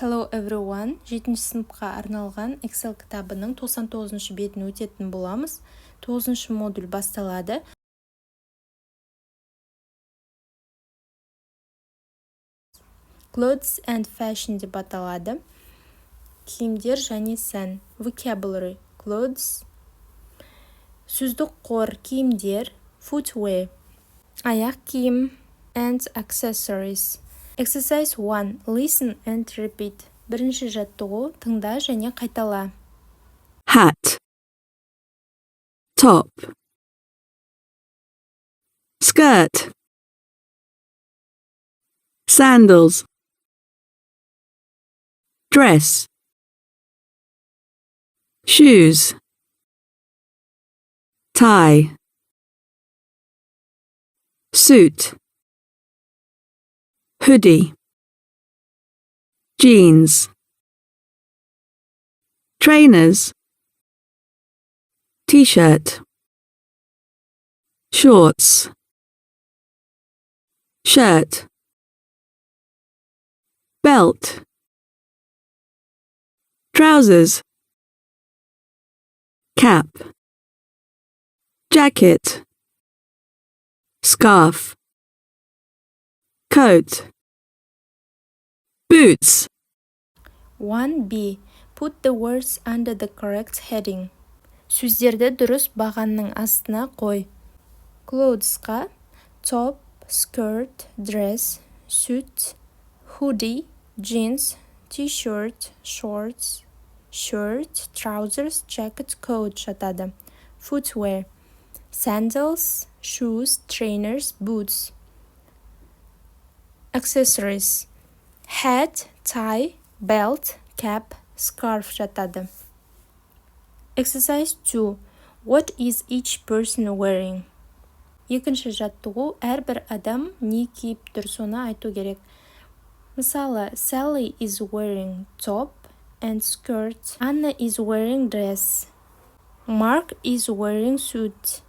Hello everyone, 7-ші сыныпқа арналған Excel кітабының 99-шы бетін өтетін боламыз. 9-шы модуль басталады. Clothes and fashion деп аталады. Киімдер және сән. Vocabulary, clothes. Сөздік қор, киімдер, footwear. Аяқ киім and accessories. Exercise 1. Listen and repeat. Бірінші жаттығу, тыңда және қайтала. Hat, top, skirt, sandals, dress, shoes, tie, suit, hoodie, jeans, trainers, t-shirt, shorts, shirt, belt, trousers, cap, jacket, scarf, coat, boots. 1b. Put the words under the correct heading. Сөздерді дұрыс бағанның астына қой. Clothesқа top, skirt, dress, suit, hoodie, jeans, t-shirt, shorts, shirt, trousers, jacket, coat жатады. Footwear, sandals, shoes, trainers, boots. Accessories, hat, tie, belt, cap, scarf жатады. Exercise 2. What is each person wearing? Екінші жаттығу, әрбір адам не киіп тұр, соны айту керек. Мысалы, Sally is wearing top and skirt. Anna is wearing dress. Mark is wearing suit.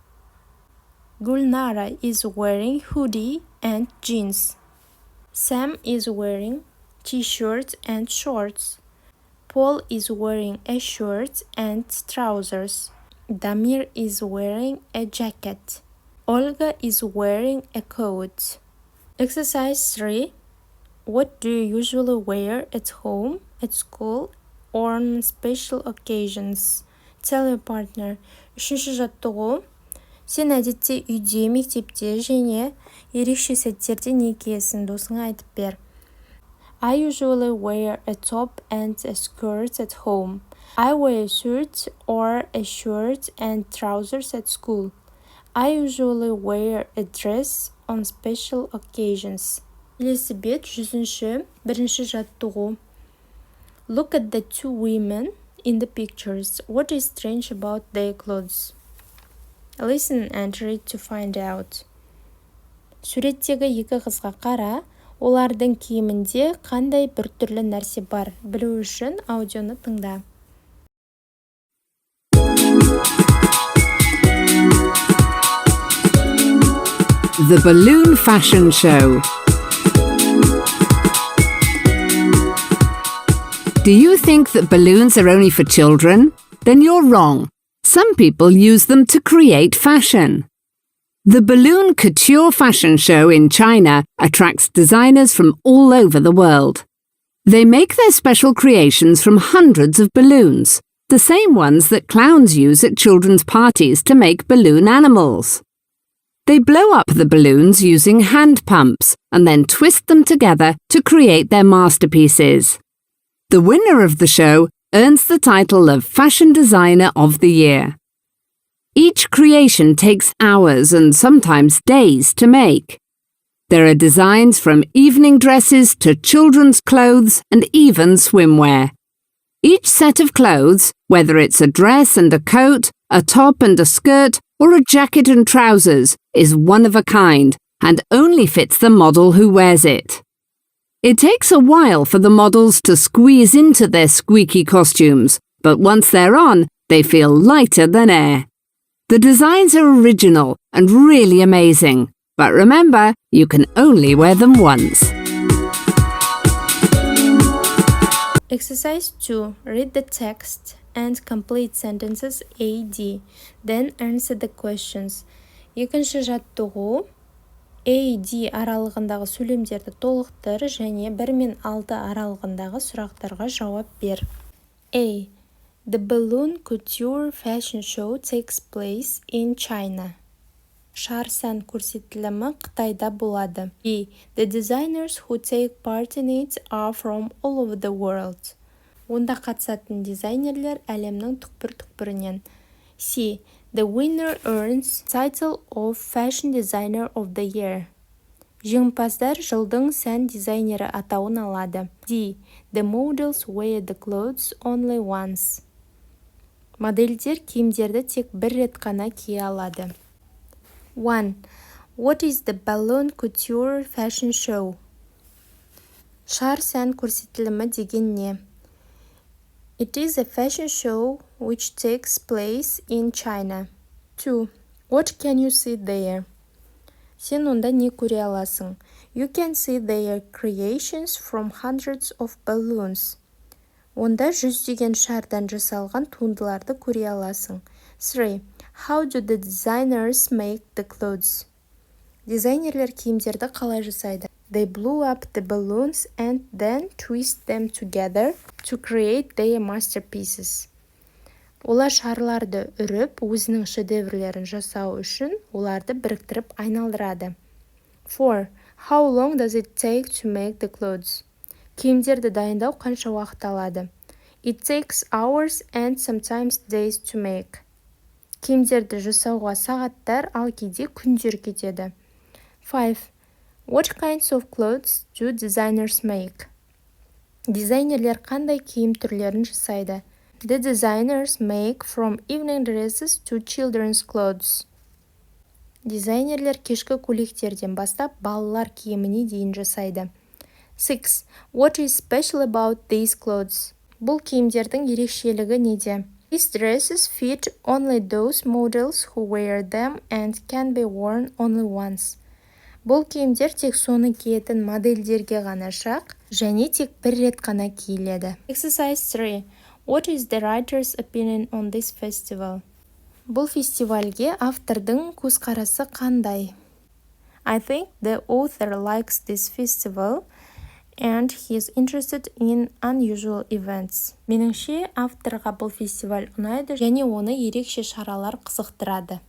Gulnara is wearing hoodie and jeans. Sam is wearing t-shirt and shorts. Paul is wearing a shirt and trousers. Damir is wearing a jacket. Olga is wearing a coat. Exercise 3. What do you usually wear at home, at school, or on special occasions? Tell your partner. Үшінші жаттығу. Сен әдетте үйде, мектепте және ерекше сәттерде не киесің, досыңа айтып бер. I usually wear a top and a skirt at home. I wear a suit or a shirt and trousers at school. I usually wear a dress on special occasions. Келесі бет 100-ші, бірінші жаттығу. Look at the two women in the pictures. What is strange about their clothes? Listen and read to find out. Суреттегі екі қызға қара, олардың киімінде қандай бір түрлі нәрсе бар? Білу үшін аудионы тыңда. The Balloon Fashion Show. Do you think that balloons are only for children? Then you're wrong. Some people use them to create fashion. The Balloon Couture Fashion Show in China attracts designers from all over the world. They make their special creations from hundreds of balloons, the same ones that clowns use at children's parties to make balloon animals. They blow up the balloons using hand pumps and then twist them together to create their masterpieces. The winner of the show earns the title of Fashion Designer of the Year. Each creation takes hours and sometimes days to make. There are designs from evening dresses to children's clothes and even swimwear. Each set of clothes, whether it's a dress and a coat, a top and a skirt, or a jacket and trousers, is one of a kind and only fits the model who wears it. It takes a while for the models to squeeze into their squeaky costumes, but once they're on, they feel lighter than air. The designs are original and really amazing, but remember, you can only wear them once. Exercise 2. Read the text and complete sentences A, D. Then answer the questions. Екінші жаттығу A, D аралығындағы сөйлемдерді толықтыр және 1 мен 6 аралығындағы сұрақтарға жауап бер. A. The balloon couture fashion show takes place in China. Шар сән көрсетілімі Қытайда болады. B. The designers who take part in it are from all over the world. Онда қатысатын дизайнерлер әлемнің түкпір-түкпірінен. C. The winner earns title of Fashion Designer of the Year. Жеңімпаздар жылдың сән дизайнері атауын алады. D. The models wear the clothes only once. Модельдер киімдерді тек бір рет қана кие алады. 1. What is the balloon couture fashion show? Шар сән көрсетілімі деген не? It is a fashion show which takes place in China. 2. What can you see there? Сен онда не көре аласың? You can see their creations from hundreds of balloons. Онда жүздеген шардан жасалған туындыларды көре аласың. 3. How do the designers make the clothes? Дизайнерлер киімдерді қалай жасайды? They blew up the balloons and then twist them together to create their masterpieces. Олар шарларды үріп, өзінің шедеврлерін жасау үшін оларды біріктіріп айналдырады. 4. How long does it take to make the clothes? Киімдерді дайындау қанша уақыт алады? It takes hours and sometimes days to make. Киімдерді жасауға сағаттар, ал кейде күндер кетеді. 5. What kinds of clothes do designers make? Дизайнерлер қандай киім түрлерін жасайды? The designers make from evening dresses to children's clothes. Дизайнерлер кешкі көйлектерден бастап балалар киіміне дейін жасайды. 6. What is special about these clothes? Бұл киімдердің ерекшелігі неде? These dresses fit only those models who wear them and can be worn only once. Бұл киімдер тек соны киетін модельдерге ғана шақ және тек бір рет қана киіледі. Exercise 3. What is the writer's opinion on this festival? Бұл фестивальге автордың көзқарасы қандай? I think the author likes this festival and he is interested in unusual events. Меніңше, авторға бұл фестиваль ұнайды және оны ерекше шаралар қызықтырады.